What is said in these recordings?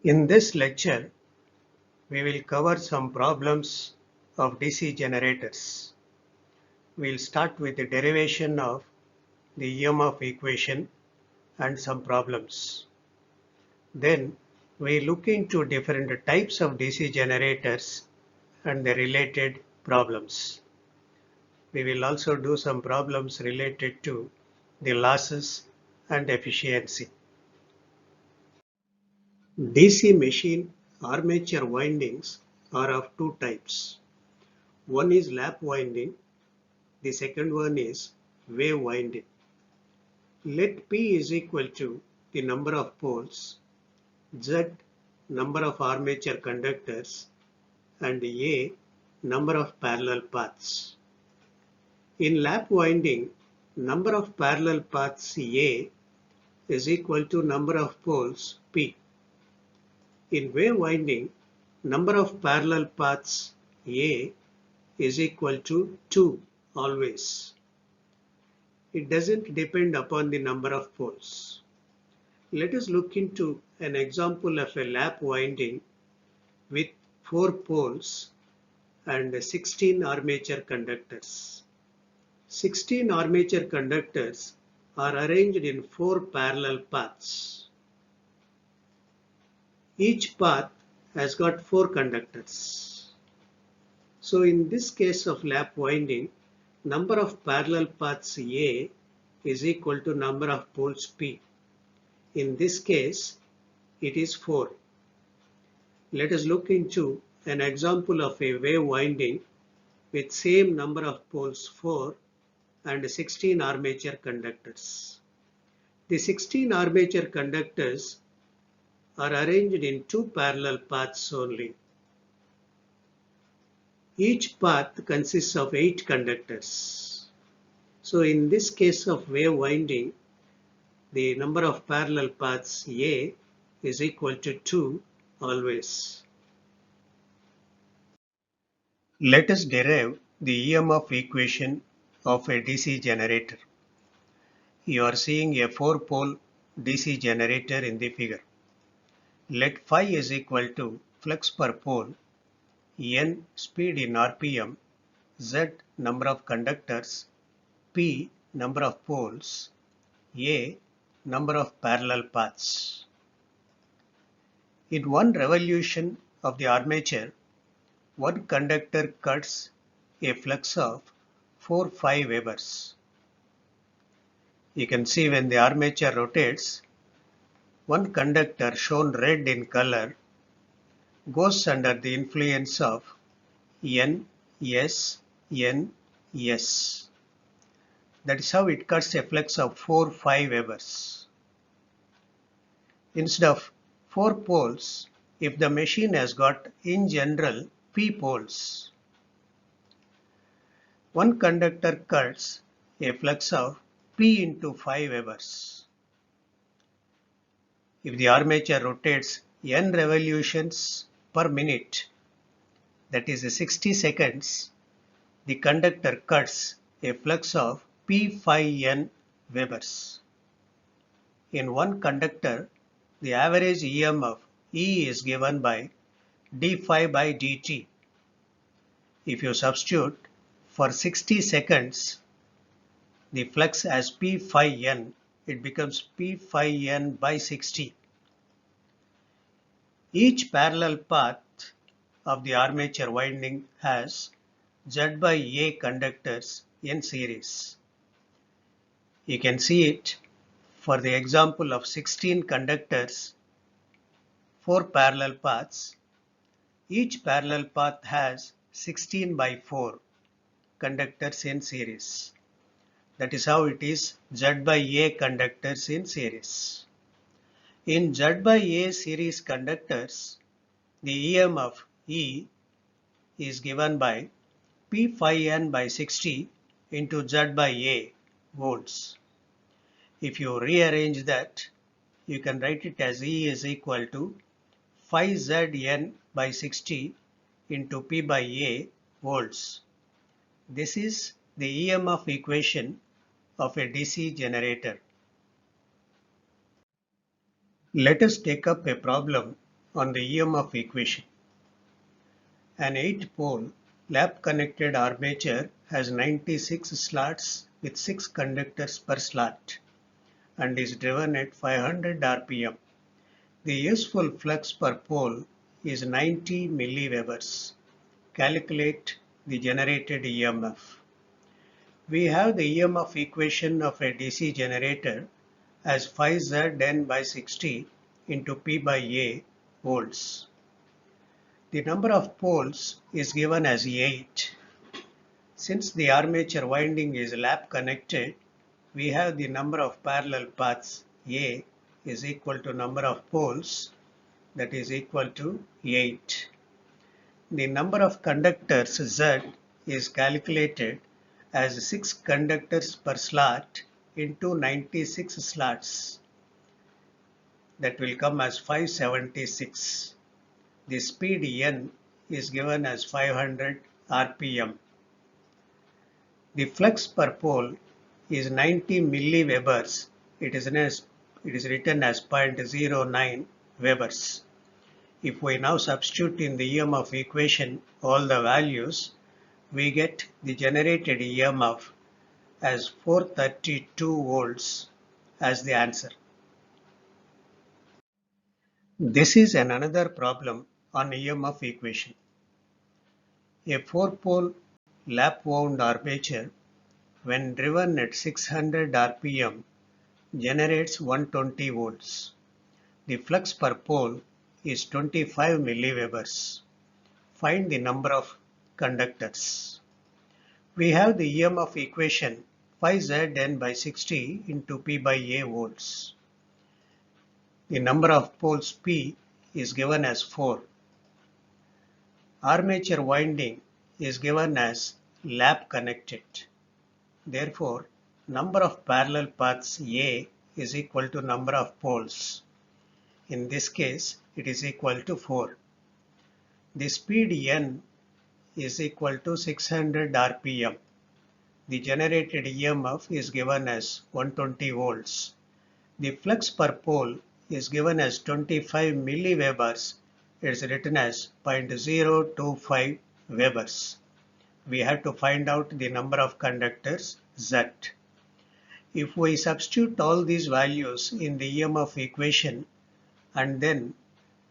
In this lecture, we will cover some problems of DC generators. We'll start with the derivation of the EMF equation and some problems. Then we look into different types of DC generators and the related problems. We will also do some problems related to the losses and efficiency. DC machine armature windings are of two types. One is lap winding, the second one is wave winding. Let P is equal to the number of poles, Z number of armature conductors, and A number of parallel paths. In lap winding, number of parallel paths A is equal to number of poles P. In wave winding, number of parallel paths A is equal to 2 always. It doesn't depend upon the number of poles. Let us look into an example of a lap winding with 4 poles and 16 armature conductors. 16 armature conductors are arranged in 4 parallel paths. Each path has got 4 conductors. So in this case of lap winding, number of parallel paths A is equal to number of poles P. In this case, it is 4. Let us look into an example of a wave winding with same number of poles 4 and 16 armature conductors. The 16 armature conductors are arranged in 2 parallel paths only. Each path consists of 8 conductors. So in this case of wave winding, the number of parallel paths A is equal to 2 always. Let us derive the EMF equation of a DC generator. You are seeing a 4-pole DC generator in the figure. Let phi is equal to flux per pole, N speed in RPM, Z number of conductors, P number of poles, A number of parallel paths. In one revolution of the armature, one conductor cuts a flux of 4-5 Webers. You can see when the armature rotates, one conductor shown red in color goes under the influence of N, S, N, S. That is how it cuts a flux of 4-5 Webers. Instead of 4 poles, if the machine has got in general P poles, one conductor cuts a flux of P into 5 Webers. If the armature rotates N revolutions per minute, that is 60 seconds, the conductor cuts a flux of P phi N Webers. In one conductor, the average EMF E is given by d phi by dt. If you substitute for 60 seconds the flux as P phi N, it becomes P phi N by 60. Each parallel path of the armature winding has Z by A conductors in series. You can see it for the example of 16 conductors, 4 parallel paths. Each parallel path has 16 by 4 conductors in series. That is how it is Z by A conductors in series. In Z by A series conductors, the EMF E is given by P phi N by 60 into Z by A volts. If you rearrange that, you can write it as E is equal to phi Z N by 60 into P by A volts. This is the EMF equation of a DC generator. Let us take up a problem on the EMF equation. An 8-pole lap-connected armature has 96 slots with 6 conductors per slot and is driven at 500 rpm. The useful flux per pole is 90 milliwebers. Calculate the generated EMF. We have the EMF equation of a DC generator as phi z n by 60 into P by A volts. The number of poles is given as 8. Since the armature winding is lap connected, we have the number of parallel paths A is equal to number of poles, that is equal to 8. The number of conductors Z is calculated as 6 conductors per slot into 96 slots. That will come as 576. The speed N is given as 500 rpm. The flux per pole is 90 milliwebers. It is written as 0.09 webers. If we now substitute in the EMF equation all the values, we get the generated EMF as 432 volts as the answer. This is another problem on EMF equation. A 4-pole lap-wound armature, when driven at 600 rpm, generates 120 volts. The flux per pole is 25 milliwebers. Find the number of conductors. We have the EMF equation phi z n by 60 into P by A volts. The number of poles P is given as 4. Armature winding is given as lap connected. Therefore, number of parallel paths A is equal to number of poles. In this case, it is equal to 4. The speed N is equal to 600 rpm. The generated EMF is given as 120 volts. The flux per pole is given as 25 milliwebers. It is written as 0.025 webers. We have to find out the number of conductors Z. If we substitute all these values in the EMF equation and then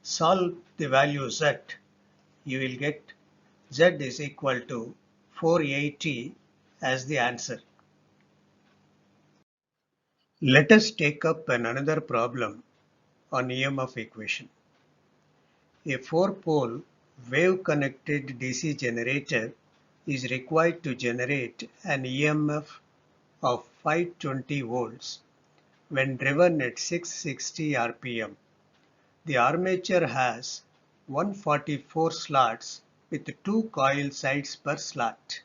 solve the value Z, you will get Z is equal to 480 as the answer. Let us take up another problem on EMF equation. A 4-pole wave-connected DC generator is required to generate an EMF of 520 volts when driven at 660 rpm. The armature has 144 slots with 2 coil sides per slot,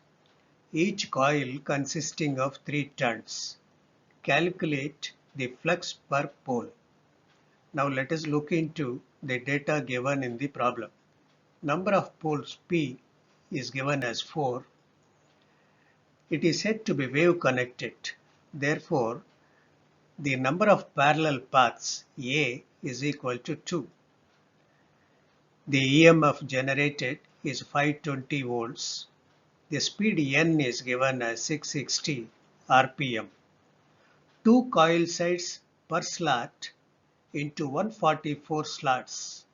each coil consisting of 3 turns. Calculate the flux per pole. Now let us look into the data given in the problem. Number of poles P is given as 4. It is said to be wave connected. Therefore, the number of parallel paths A is equal to 2. The EMF generated is 520 volts. The speed N is given as 660 rpm. 2 coil sides per slot into 144 slots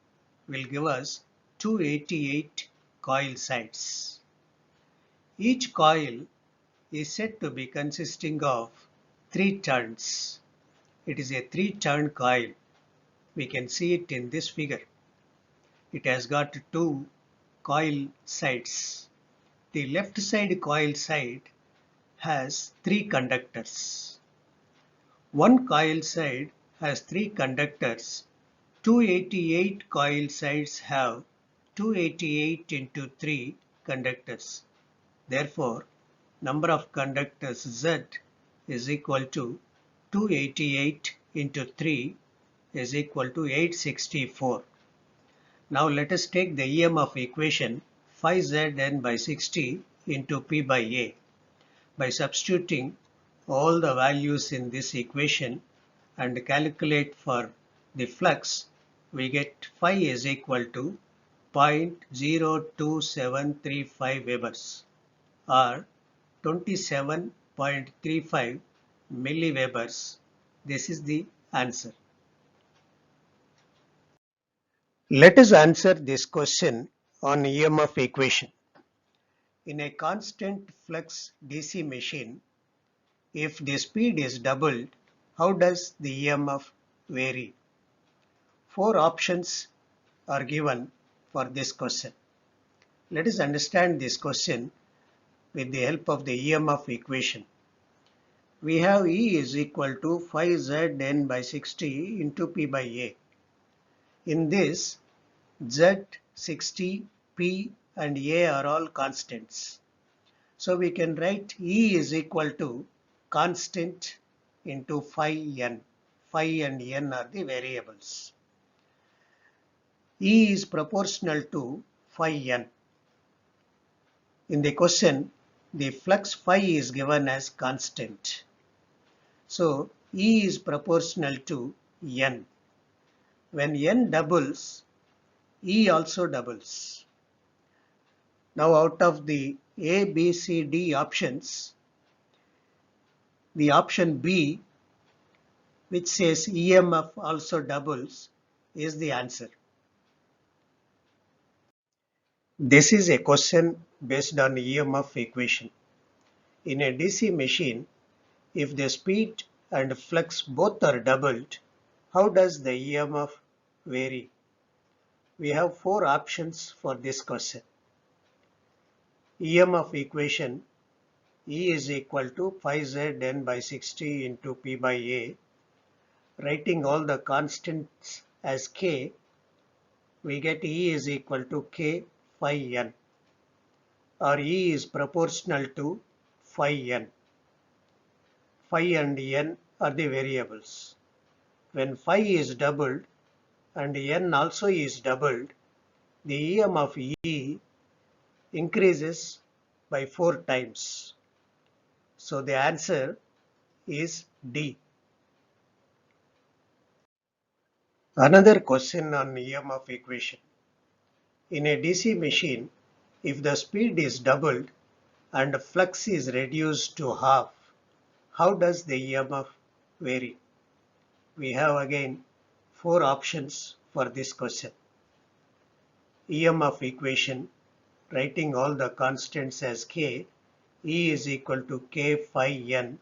will give us 288 coil sides. Each coil is said to be consisting of 3 turns. It is a 3-turn coil. We can see it in this figure. It has got 2 coil sides. The left side coil side has 3 conductors. One coil side has 3 conductors. 288 coil sides have 288 into 3 conductors. Therefore, number of conductors Z is equal to 288 into 3 is equal to 864. Now let us take the EMF equation phi z n by 60 into P by A. By substituting all the values in this equation and calculate for the flux, we get phi is equal to 0.02735 Webers or 27.35 milliwebers. This is the answer. Let us answer this question on EMF equation. In a constant flux DC machine, if the speed is doubled, how does the EMF vary? Four options are given for this question. Let us understand this question with the help of the EMF equation. We have E is equal to phi Z N by 60 into P by A. In this, Z, 60, P and A are all constants. So we can write E is equal to constant into phi N. Phi and N are the variables. E is proportional to phi N. In the question, the flux phi is given as constant. So E is proportional to N. When N doubles, E also doubles. Now out of the A, B, C, D options, the option B, which says EMF also doubles, is the answer. This is a question based on EMF equation. In a DC machine, if the speed and flux both are doubled, how does the EMF vary? We have four options for this question. EMF equation, E is equal to phi Z N by 60 into P by A. Writing all the constants as K, we get E is equal to K phi N, or E is proportional to phi N. Phi and N are the variables. When phi is doubled and N also is doubled, the EM of E increases by 4 times. So the answer is D. Another question on EMF equation. In a DC machine, if the speed is doubled and flux is reduced to half, how does the EMF vary? We have again four options for this question. EMF equation, writing all the constants as K, E is equal to K phi N,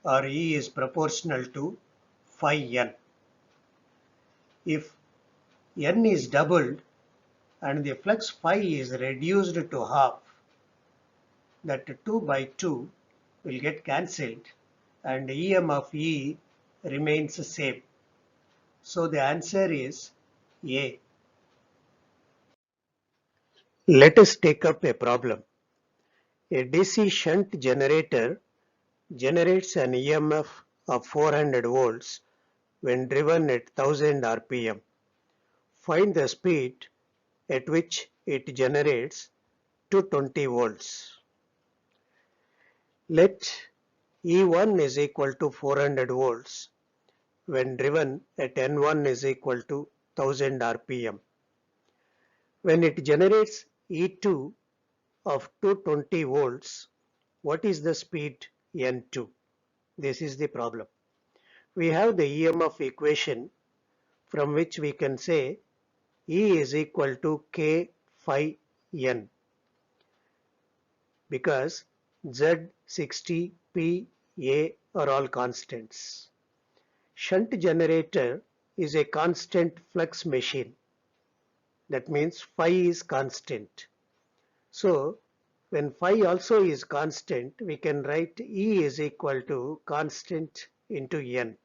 or E is proportional to phi N. If N is doubled and the flux phi is reduced to half, that 2 by 2 will get cancelled and EM of E remains the same. So the answer is A. Let us take up a problem. A DC shunt generator generates an EMF of 400 volts when driven at 1000 RPM. Find the speed at which it generates 220 volts. Let E1 is equal to 400 volts when driven at N1 is equal to 1000 RPM. When it generates E2 of 220 volts, what is the speed N2? This is the problem. We have the EMF equation from which we can say E is equal to K phi N, because Z, 60, P, A are all constants. Shunt generator is a constant flux machine. That means phi is constant. So when phi also is constant, we can write E is equal to constant into N.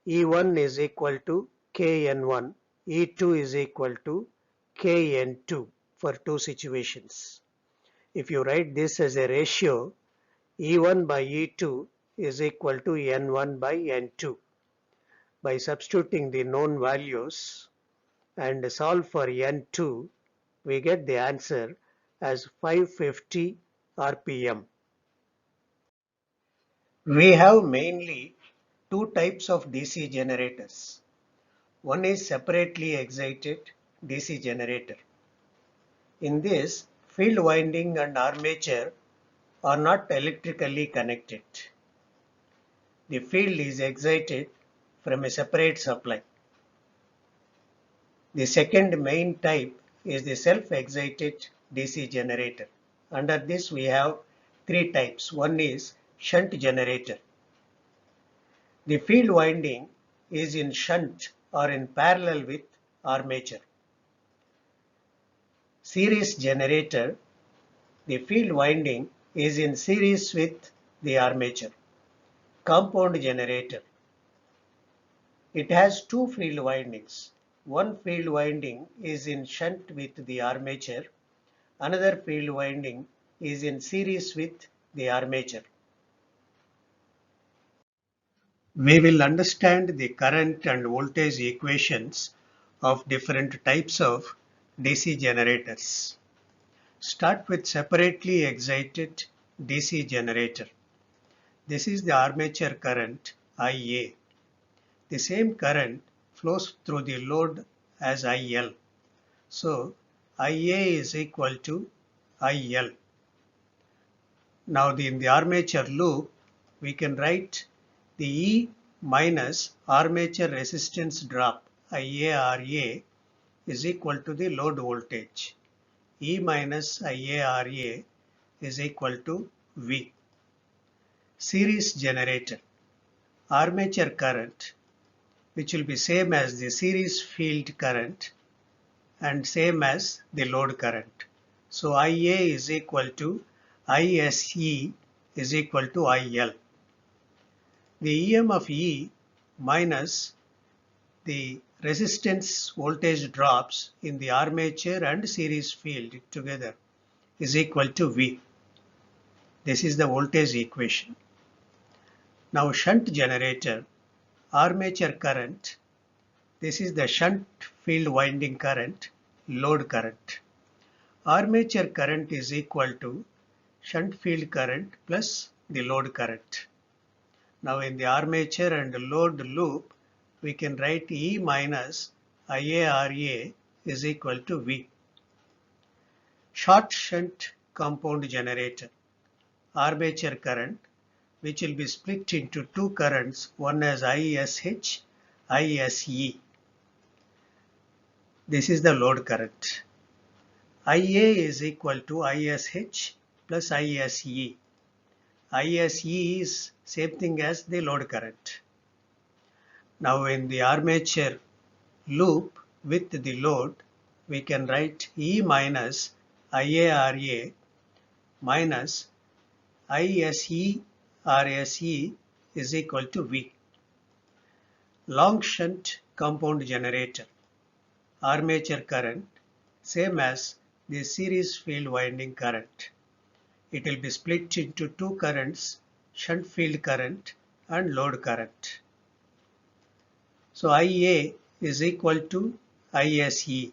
E1 is equal to Kn1, E2 is equal to Kn2 for two situations. If you write this as a ratio, E1 by E2 is equal to N1 by N2. By substituting the known values and solve for N2, we get the answer as 550 RPM. We have mainly two types of DC generators. One is separately excited DC generator. In this, field winding and armature are not electrically connected. The field is excited from a separate supply. The second main type is the self-excited DC generator. Under this we have three types. One is shunt generator. The field winding is in shunt or in parallel with armature. Series generator, the field winding is in series with the armature. Compound generator, it has two field windings. One field winding is in shunt with the armature. Another field winding is in series with the armature. We will understand the current and voltage equations of different types of DC generators. Start with separately excited DC generator. This is the armature current IA. The same current flows through the load as IL. So IA is equal to IL. Now in the armature loop, we can write the E minus armature resistance drop IARA is equal to the load voltage. E minus IARA is equal to V. Series generator, armature current, which will be same as the series field current and same as the load current. So IA is equal to ISE is equal to IL. The EM of E minus the resistance voltage drops in the armature and series field together is equal to V. This is the voltage equation. Now shunt generator, armature current, this is the shunt field winding current, load current. Armature current is equal to shunt field current plus the load current. Now in the armature and load loop, we can write E minus IARA is equal to V. Short shunt compound generator, armature current, which will be split into two currents, one as ISH, ISE. This is the load current. IA is equal to ISH plus ISE. ISE is same thing as the load current. Now in the armature loop with the load, we can write E minus IARA minus ISE RSE is equal to V. Long shunt compound generator, armature current, same as the series field winding current. It will be split into two currents, shunt field current and load current. So IA is equal to ISE,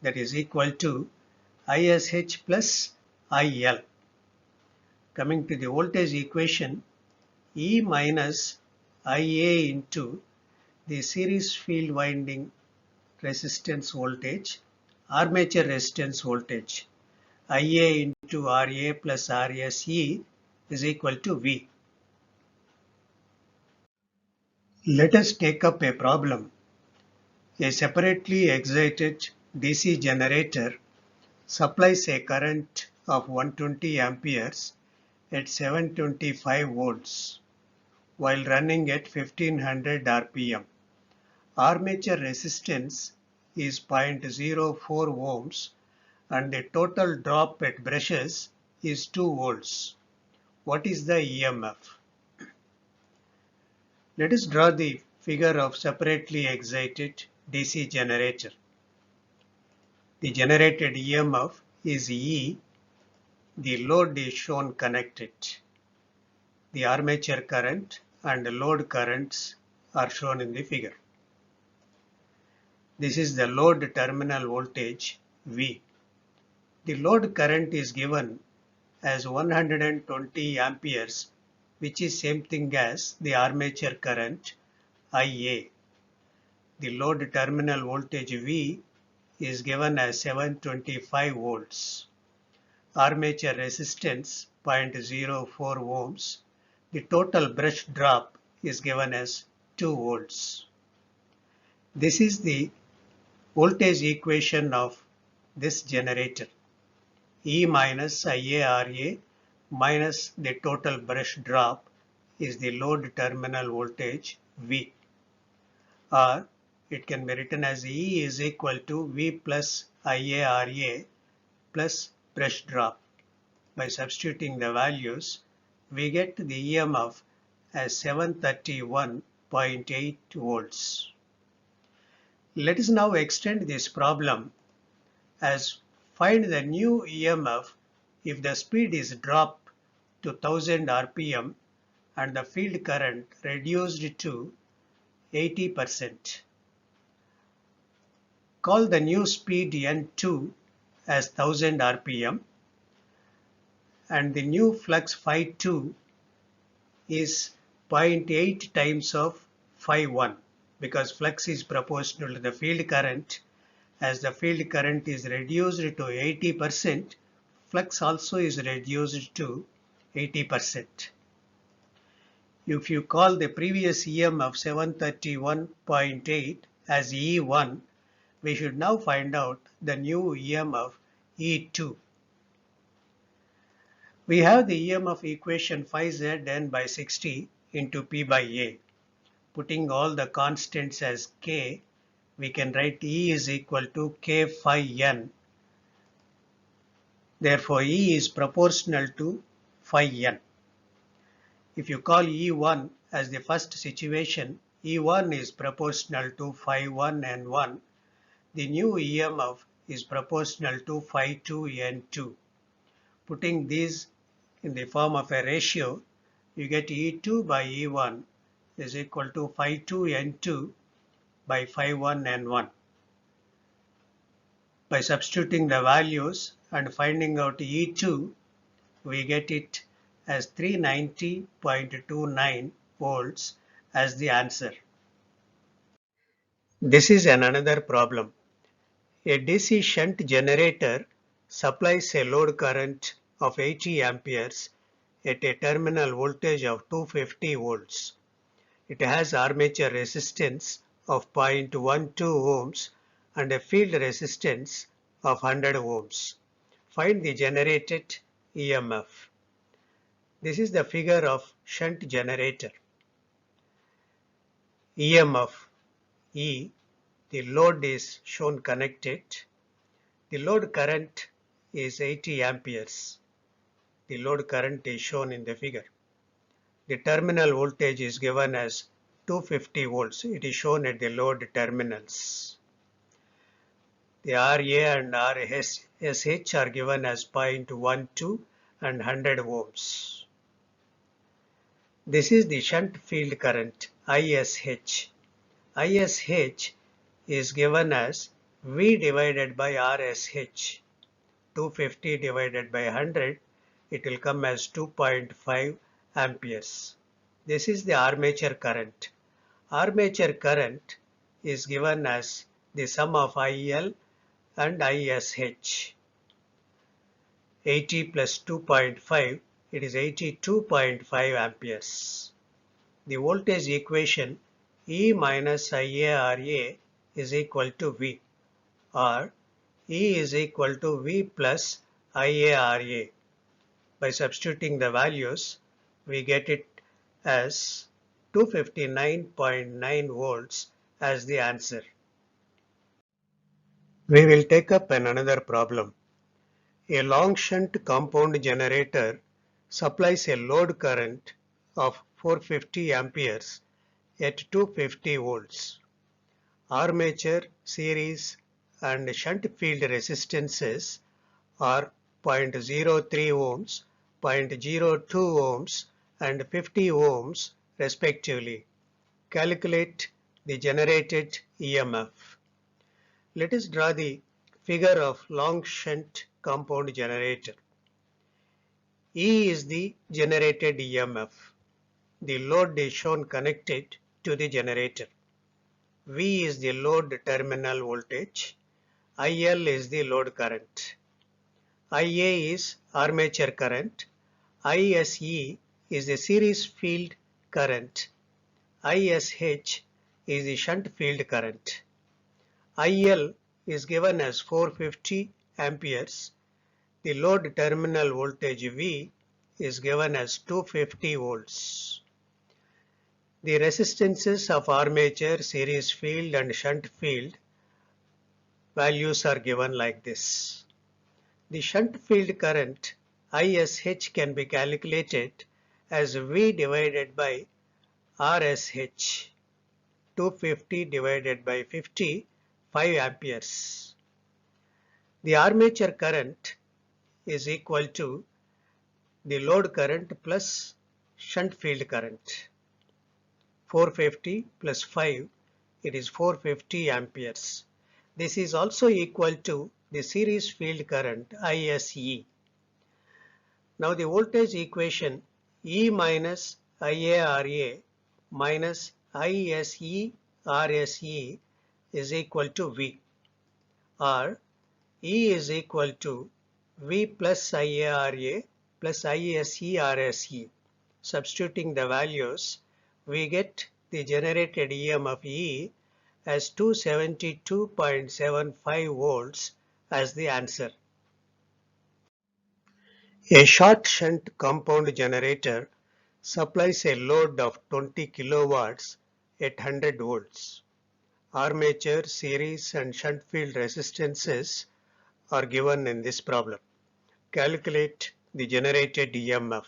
that is equal to ISH plus IL. Coming to the voltage equation, E minus IA into the series field winding resistance voltage, armature resistance voltage, IA into RA plus RSE is equal to V. Let us take up a problem. A separately excited DC generator supplies a current of 120 amperes at 725 volts while running at 1500 RPM. Armature resistance is 0.04 ohms and the total drop at brushes is 2 volts. What is the EMF? Let us draw the figure of separately excited DC generator. The generated EMF is E. The load is shown connected. The armature current and load currents are shown in the figure. This is the load terminal voltage V. The load current is given as 120 amperes, which is same thing as the armature current IA. the load terminal voltage V is given as 725 volts. Armature resistance 0.04 ohms. The total brush drop is given as 2 volts. This is the voltage equation of this generator. E minus IaRa minus the total brush drop is the load terminal voltage V. Or it can be written as E is equal to V plus IaRa plus brush drop. By substituting the values, we get the EMF as 731.8 volts. Let us now extend this problem as find the new EMF if the speed is dropped to 1000 rpm and the field current reduced to 80%. Call the new speed N2 as 1000 rpm and the new flux phi2 is 0.8 times of phi1 because flux is proportional to the field current. As the field current is reduced to 80%, flux also is reduced to 80%. If you call the previous EMF 731.8 as E1, we should now find out the new EMF E2. We have the EMF equation phi z n by 60 into P by A. Putting all the constants as K, we can write E is equal to K phi n. Therefore, E is proportional to phi n. If you call E1 as the first situation, E1 is proportional to phi 1 and 1. The new EMF is proportional to phi 2 n2. Putting these in the form of a ratio, you get E2 by E1 is equal to phi 2 n2 by phi 1 n1. By substituting the values and finding out E2, we get it as 390.29 volts as the answer. This is another problem. A DC shunt generator supplies a load current of 80 amperes at a terminal voltage of 250 volts. It has armature resistance of 0.12 ohms and a field resistance of 100 ohms. Find the generated EMF. This is the figure of shunt generator. EMF E, the load is shown connected. The load current is 80 amperes. The load current is shown in the figure. The terminal voltage is given as 250 volts. It is shown at the load terminals. The RA and RSH are given as 0.12 and 100 ohms. This is the shunt field current ISH. ISH is given as V divided by RSH. 250 divided by 100, it will come as 2.5 amperes. This is the armature current. Armature current is given as the sum of IL and ISH. 80 plus 2.5, it is 82.5 amperes. The voltage equation E minus IaRa is equal to V, or E is equal to V plus IaRa. By substituting the values, we get it as 259.9 volts as the answer. We will take up another problem. A long shunt compound generator supplies a load current of 450 amperes at 250 volts. Armature, series and shunt field resistances are 0.03 ohms, 0.02 ohms and 50 ohms respectively. Calculate the generated EMF. Let us draw the figure of long shunt compound generator. E is the generated EMF. The load is shown connected to the generator. V is the load terminal voltage. IL is the load current. IA is armature current. ISE is the series field current. ISH is the shunt field current. IL is given as 450 amperes. The load terminal voltage V is given as 250 volts. The resistances of armature, series field and shunt field values are given like this. The shunt field current ISH can be calculated as V divided by RSH. 250 divided by 50, 5 amperes. The armature current is equal to the load current plus shunt field current. 450 plus 5, it is 450 amperes. This is also equal to the series field current ISE. Now the voltage equation E minus IARA minus ISE RSE is equal to V, or E is equal to V plus IARA plus ISE RSE. Substituting the values, we get the generated EMF E as 272.75 volts as the answer. A short shunt compound generator supplies a load of 20 kilowatts at 100 volts. Armature, series and shunt field resistances are given in this problem. Calculate the generated EMF.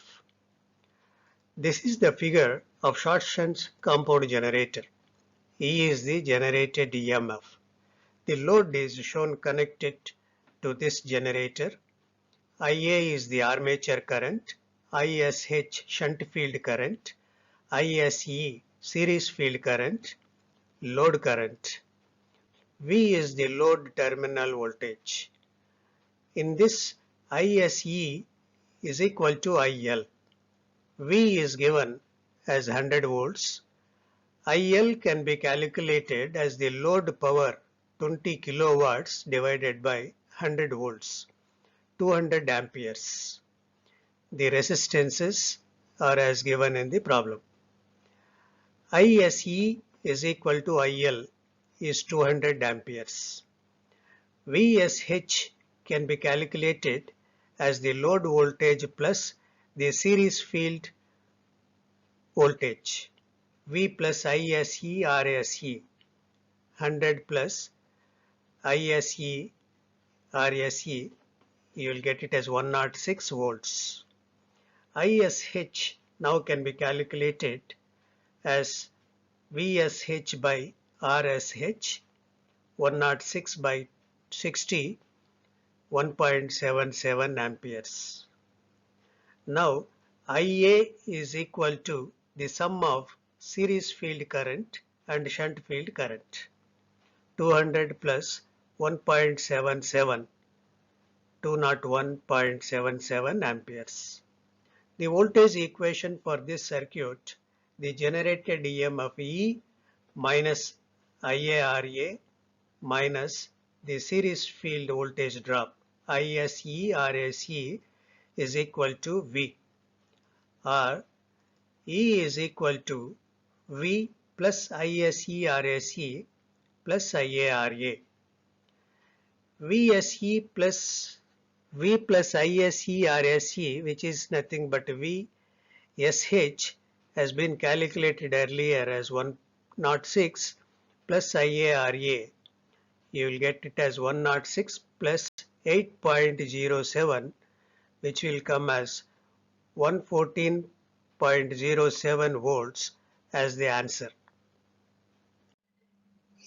This is the figure of short shunt compound generator. E is the generated EMF. The load is shown connected to this generator. IA is the armature current, ISH shunt field current, ISE series field current, load current. V is the load terminal voltage. In this, ISE is equal to IL. V is given as 100 volts. IL can be calculated as the load power 20 kilowatts divided by 100 volts, 200 amperes. The resistances are as given in the problem. ISE is equal to IL is 200 amperes. VSH can be calculated as the load voltage plus the series field voltage. V plus ISE RSE, 100 plus ISE RSE, you will get it as 106 volts. ISH now can be calculated as VSH by RSH, 106 by 60, 1.77 amperes. Now IA is equal to the sum of series field current and shunt field current. 200 plus 1.77, 201.77 amperes. The voltage equation for this circuit, the generated EMF E minus IARA minus the series field voltage drop ISE RSE is equal to V, or E is equal to V plus ISE RSE plus IARA. VSE plus V plus ISE RSE, which is nothing but VSH, has been calculated earlier as 106 plus IARA. You will get it as 106 plus 8.07, which will come as 114.07 volts as the answer.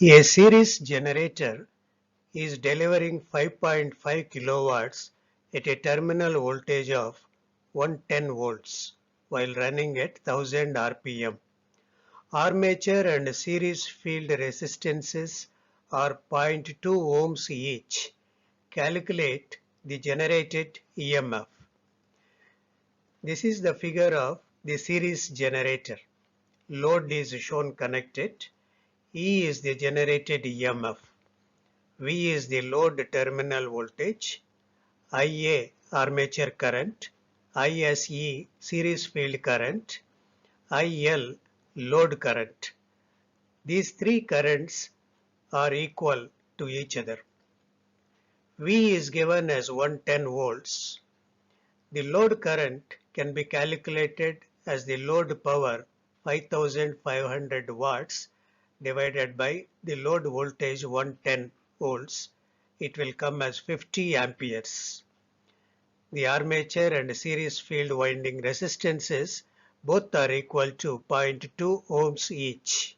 A series generator is delivering 5.5 kilowatts at a terminal voltage of 110 volts while running at 1000 RPM. Armature and series field resistances are 0.2 ohms each. Calculate the generated EMF. This is the figure of the series generator. Load is shown connected. E is the generated EMF. V is the load terminal voltage. IA armature current. ISE series field current. IL load current. These three currents are equal to each other. V is given as 110 volts. The load current can be calculated as the load power 5500 watts divided by the load voltage 110 volts. It will come as 50 amperes. The armature and series field winding resistances both are equal to 0.2 ohms each.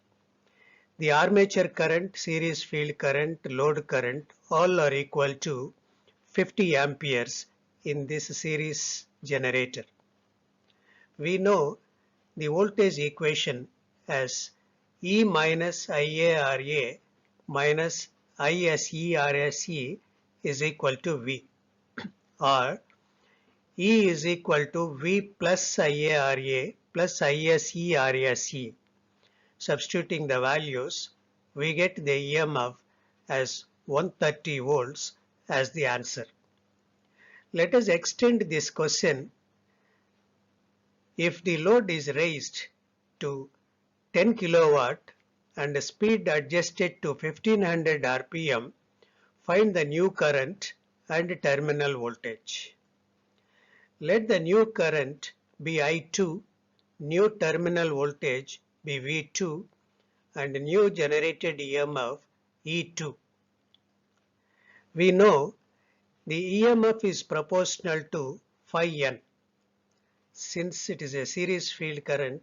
The armature current, series field current, load current all are equal to 50 amperes in this series generator. We know the voltage equation as E minus IARA minus ISERSE is equal to V, or E is equal to V plus IARA plus ISERSE. Substituting the values, we get the EMF as 130 volts as the answer. Let us extend this question. If the load is raised to 10 kilowatt and the speed adjusted to 1500 RPM, find the new current and terminal voltage. Let the new current be I2, new terminal voltage be V2, and new generated EMF E2. We know the EMF is proportional to phi n. Since it is a series field current,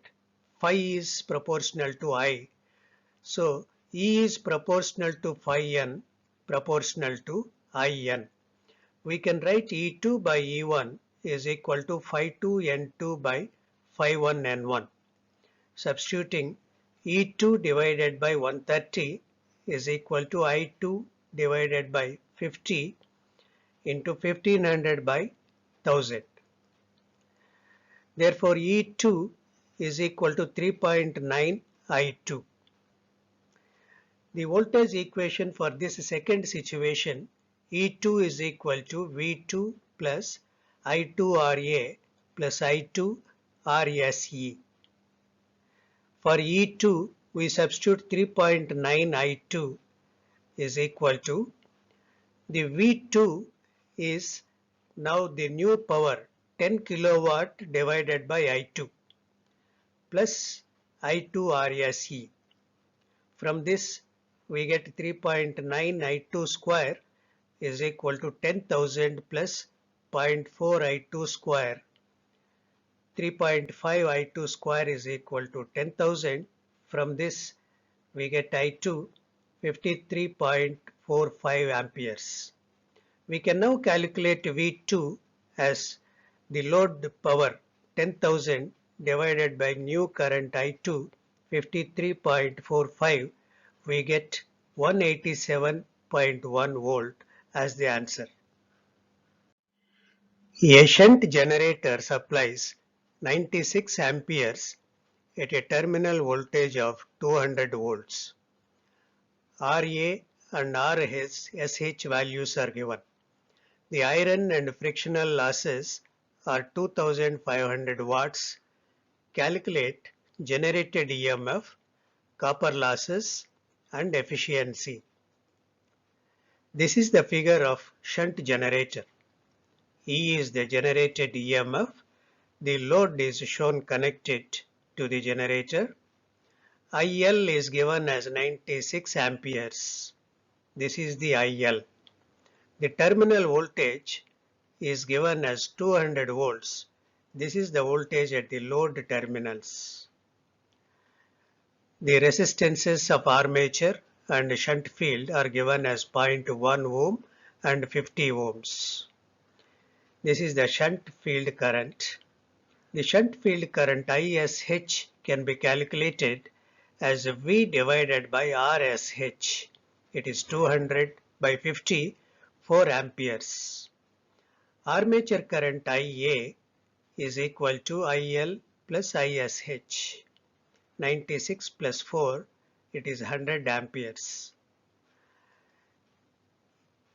phi is proportional to I. So E is proportional to phi n, proportional to In. We can write E2 by E1 is equal to phi 2 N2 by phi 1 N1. Substituting E2 divided by 130 is equal to I2 divided by 50 into 1500 by 1000. Therefore, E2 is equal to 3.9 I2. The voltage equation for this second situation, E2 is equal to V2 plus I2RA plus I2RSE. For E2, we substitute 3.9 I2 is equal to, the V2 is now the new power 10 kilowatt divided by I2 plus I2 RSE. From this we get 3.9 I2 square is equal to 10,000 plus 0.4 I2 square. 3.5 I2 square is equal to 10,000. From this we get I2 53.45 amperes. We can now calculate V2 as the load power 10,000 divided by new current I2 53.45. We get 187.1 volt as the answer. A shunt generator supplies 96 amperes at a terminal voltage of 200 volts. RA and RSH values are given. The iron and frictional losses are 2500 watts. Calculate generated EMF, copper losses and efficiency. This is the figure of shunt generator. E is the generated EMF. The load is shown connected to the generator. IL is given as 96 amperes. This is the IL. The terminal voltage is given as 200 volts. This is the voltage at the load terminals. The resistances of armature and shunt field are given as 0.1 ohm and 50 ohms. This is the shunt field current. The shunt field current ISH can be calculated as V divided by RSH. It is 200 by 50, 4 amperes. Armature current IA is equal to IL plus ISH. 96 plus 4 it is 100 amperes.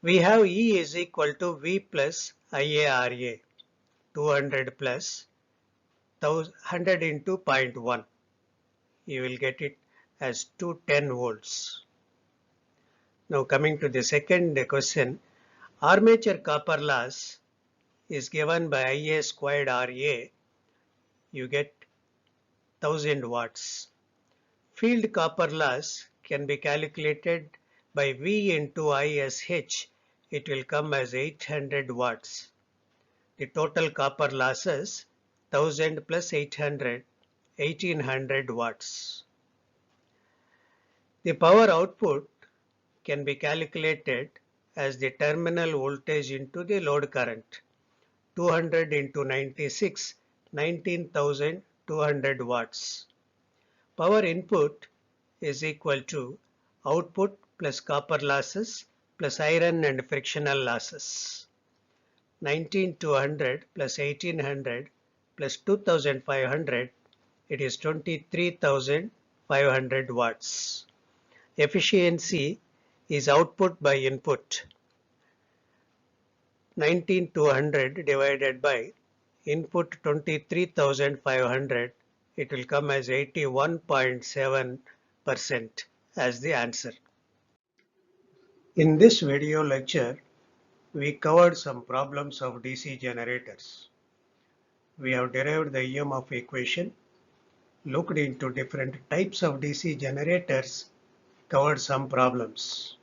We have E is equal to V plus IARA, 200 plus 100 into 0.1. You will get it as 210 volts. Now coming to the second question, armature copper loss is given by Ia squared Ra, you get 1000 watts. Field copper loss can be calculated by V into ISH. It will come as 800 watts. The total copper losses 1000 plus 800, 1800 watts. The power output can be calculated as the terminal voltage into the load current. 200 into 96, 19,200 watts. Power input is equal to output plus copper losses plus iron and frictional losses. 19,200 plus 1800 plus 2,500, it is 23,500 watts. Efficiency is output by input. 19,200 divided by input 23,500, it will come as 81.7% as the answer. In this video lecture, we covered some problems of DC generators. We have derived the EMF equation, looked into different types of DC generators, covered some problems.